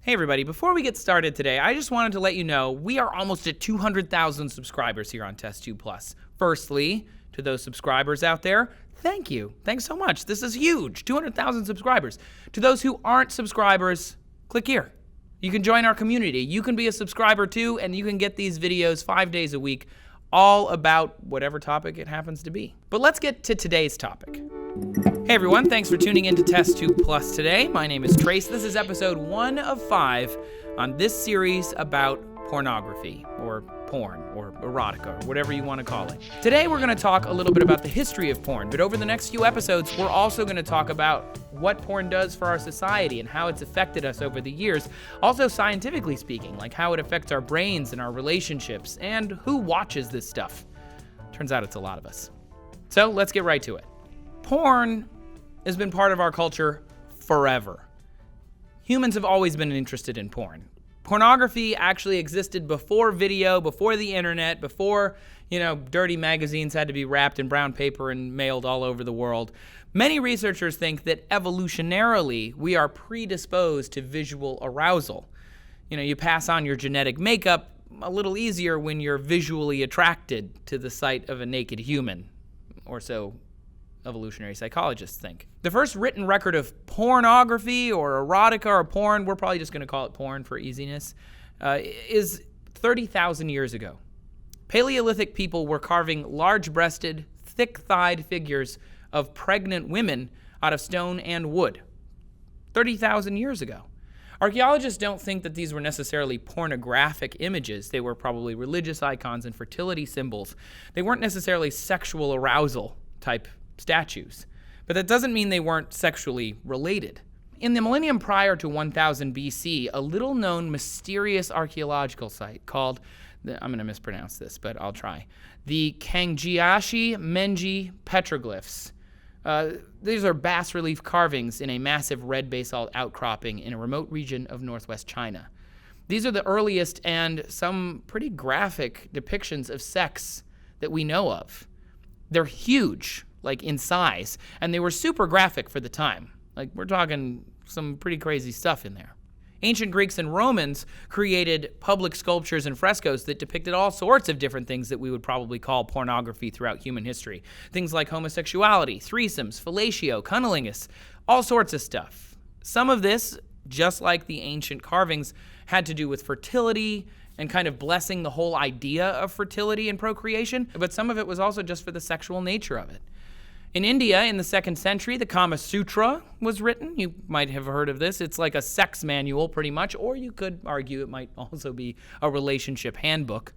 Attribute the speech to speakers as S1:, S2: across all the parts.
S1: Hey everybody, before we get started today, I just wanted to let you know we are almost at 200,000 subscribers here on Test 2 Plus. Firstly, to those subscribers out there, thank you. Thanks so much. This is huge, 200,000 subscribers. To those who aren't subscribers, click here. You can join our community. You can be a subscriber too, and you can get these videos 5 days a week, all about whatever topic it happens to be. But let's get to today's topic. Hey everyone, thanks for tuning in to Test 2 Plus today. My name is Trace. This is episode 1 of 5 on this series about pornography, or porn, or erotica, or whatever you want to call it. Today we're going to talk a little bit about the history of porn, but over the next few episodes we're also going to talk about what porn does for our society and how it's affected us over the years. Also scientifically speaking, like how it affects our brains and our relationships, and who watches this stuff. Turns out it's a lot of us. So let's get right to it. Porn has been part of our culture forever. Humans have always been interested in porn. Pornography actually existed before video, before the internet, before, dirty magazines had to be wrapped in brown paper and mailed all over the world. Many researchers think that evolutionarily, we are predisposed to visual arousal. You pass on your genetic makeup a little easier when you're visually attracted to the sight of a naked human, or so evolutionary psychologists think. The first written record of pornography or erotica or porn, we're probably just going to call it porn for easiness, is 30,000 years ago. Paleolithic people were carving large-breasted, thick-thighed figures of pregnant women out of stone and wood. 30,000 years ago. Archaeologists don't think that these were necessarily pornographic images. They were probably religious icons and fertility symbols. They weren't necessarily sexual arousal type statues, but that doesn't mean they weren't sexually related. In the millennium prior to 1000 BC, a little-known mysterious archaeological site called, I'm going to mispronounce this, but I'll try, the Kangjiashi Menji petroglyphs. These are bas-relief carvings in a massive red basalt outcropping in a remote region of northwest China. These are the earliest and some pretty graphic depictions of sex that we know of. They're huge, like in size, and they were super graphic for the time. Like, we're talking some pretty crazy stuff in there. Ancient Greeks and Romans created public sculptures and frescoes that depicted all sorts of different things that we would probably call pornography throughout human history. Things like homosexuality, threesomes, fellatio, cunnilingus, all sorts of stuff. Some of this, just like the ancient carvings, had to do with fertility and kind of blessing the whole idea of fertility and procreation, but some of it was also just for the sexual nature of it. In India, in the 2nd century, the Kama Sutra was written. You might have heard of this. It's like a sex manual, pretty much, or you could argue it might also be a relationship handbook.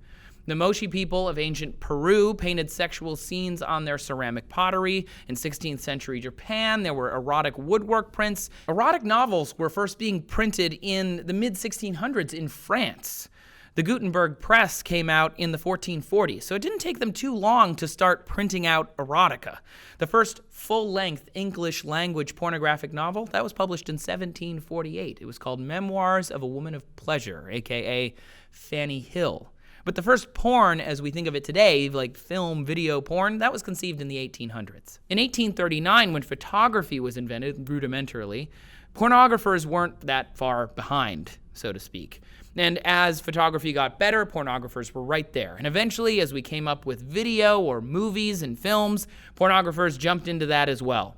S1: The Moshi people of ancient Peru painted sexual scenes on their ceramic pottery. In 16th century Japan, there were erotic woodwork prints. Erotic novels were first being printed in the mid-1600s in France. The Gutenberg press came out in the 1440s, so it didn't take them too long to start printing out erotica. The first full-length English language pornographic novel, that was published in 1748. It was called Memoirs of a Woman of Pleasure, aka Fanny Hill. But the first porn, as we think of it today, like film, video porn, that was conceived in the 1800s. In 1839, when photography was invented, rudimentarily, pornographers weren't that far behind, so to speak. And as photography got better, pornographers were right there. And eventually, as we came up with video or movies and films, pornographers jumped into that as well.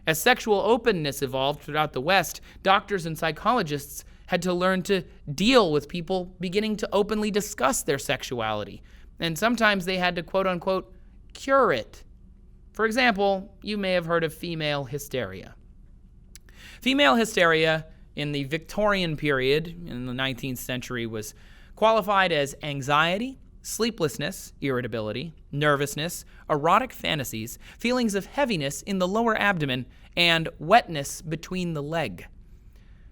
S1: As sexual openness evolved throughout the West, doctors and psychologists had to learn to deal with people beginning to openly discuss their sexuality. And sometimes they had to, quote-unquote, cure it. For example, you may have heard of female hysteria. Female hysteria in the Victorian period, in the 19th century, was qualified as anxiety, sleeplessness, irritability, nervousness, erotic fantasies, feelings of heaviness in the lower abdomen, and wetness between the leg.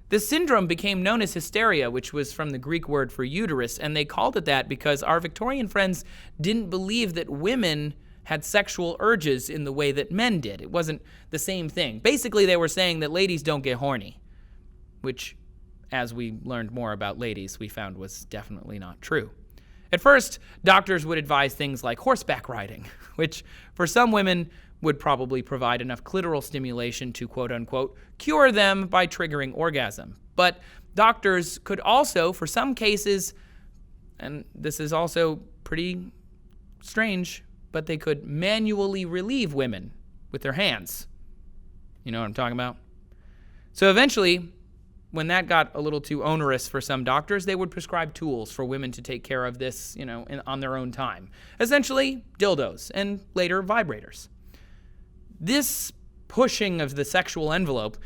S1: This syndrome became known as hysteria, which was from the Greek word for uterus, and they called it that because our Victorian friends didn't believe that women had sexual urges in the way that men did. It wasn't the same thing. Basically, they were saying that ladies don't get horny, which, as we learned more about ladies, we found was definitely not true. At first, doctors would advise things like horseback riding, which for some women would probably provide enough clitoral stimulation to quote-unquote cure them by triggering orgasm. But doctors could also, for some cases, and this is also pretty strange, but they could manually relieve women with their hands. You know what I'm talking about? So eventually, when that got a little too onerous for some doctors, they would prescribe tools for women to take care of this, on their own time. Essentially, dildos, and later vibrators. This pushing of the sexual envelope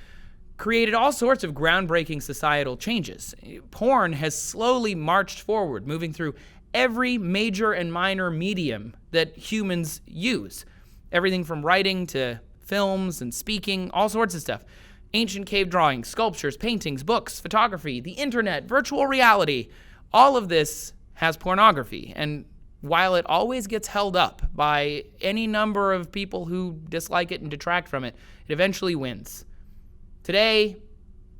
S1: created all sorts of groundbreaking societal changes. Porn has slowly marched forward, moving through every major and minor medium that humans use. Everything from writing to films and speaking, all sorts of stuff. Ancient cave drawings, sculptures, paintings, books, photography, the internet, virtual reality. All of this has pornography. And while it always gets held up by any number of people who dislike it and detract from it, it eventually wins. Today,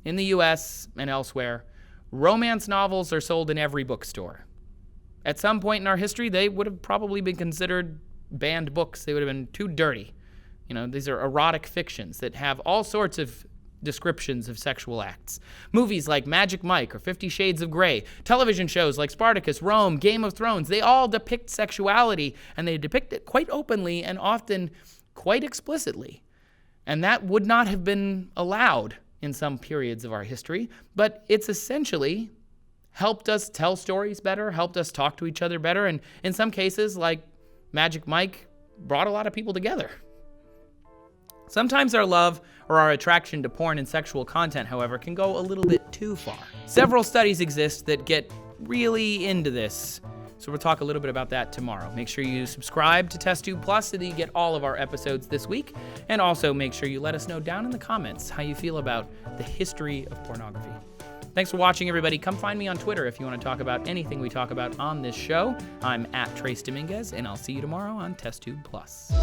S1: in the US and elsewhere, romance novels are sold in every bookstore. At some point in our history, they would have probably been considered banned books. They would have been too dirty. These are erotic fictions that have all sorts of descriptions of sexual acts. Movies like Magic Mike or 50 Shades of Grey, television shows like Spartacus, Rome, Game of Thrones, they all depict sexuality, and they depict it quite openly and often quite explicitly. And that would not have been allowed in some periods of our history, but it's essentially helped us tell stories better, helped us talk to each other better, and in some cases, like Magic Mike, brought a lot of people together. Sometimes our love or our attraction to porn and sexual content, however, can go a little bit too far. Several studies exist that get really into this, so we'll talk a little bit about that tomorrow. Make sure you subscribe to TestTube Plus so that you get all of our episodes this week, and also make sure you let us know down in the comments how you feel about the history of pornography. Thanks for watching, everybody. Come find me on Twitter if you want to talk about anything we talk about on this show. I'm @Trace Dominguez, and I'll see you tomorrow on TestTube Plus.